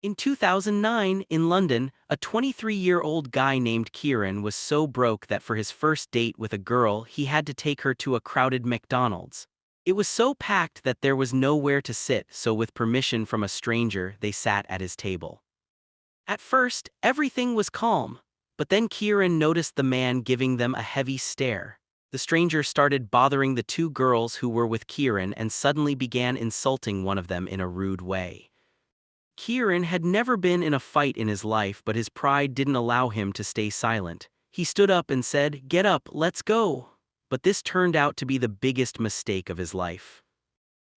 In 2009, in London, a 23-year-old guy named Kieran was so broke that for his first date with a girl, he had to take her to a crowded McDonald's. It was so packed that there was nowhere to sit, so with permission from a stranger, they sat at his table. At first, everything was calm, but then Kieran noticed the man giving them a heavy stare. The stranger started bothering the two girls who were with Kieran and suddenly began insulting one of them in a rude way. Kieran had never been in a fight in his life, but his pride didn't allow him to stay silent. He stood up and said, "Get up, let's go." But this turned out to be the biggest mistake of his life.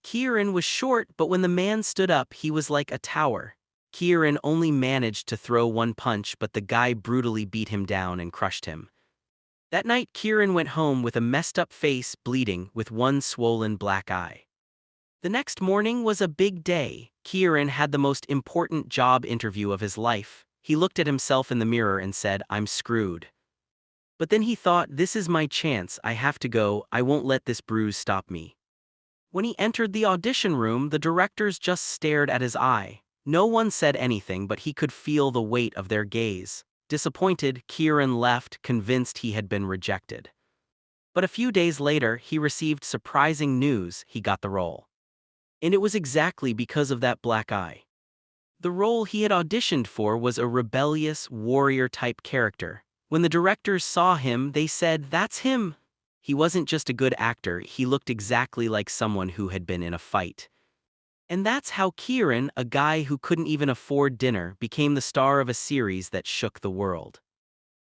Kieran was short, but when the man stood up, he was like a tower. Kieran only managed to throw one punch, but the guy brutally beat him down and crushed him. That night, Kieran went home with a messed up face, bleeding, with one swollen black eye. The next morning was a big day. Kieran had the most important job interview of his life. He looked at himself in the mirror and said, "I'm screwed." But then he thought, "This is my chance, I have to go, I won't let this bruise stop me." When he entered the audition room, the directors just stared at his eye. No one said anything, but he could feel the weight of their gaze. Disappointed, Kieran left, convinced he had been rejected. But a few days later, he received surprising news: he got the role. And it was exactly because of that black eye. The role he had auditioned for was a rebellious, warrior-type character. When the directors saw him, they said, "That's him." He wasn't just a good actor, he looked exactly like someone who had been in a fight. And that's how Kieran, a guy who couldn't even afford dinner, became the star of a series that shook the world.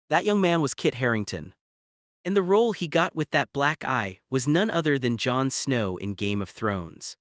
That young man was Kit Harington. And the role he got with that black eye was none other than Jon Snow in Game of Thrones.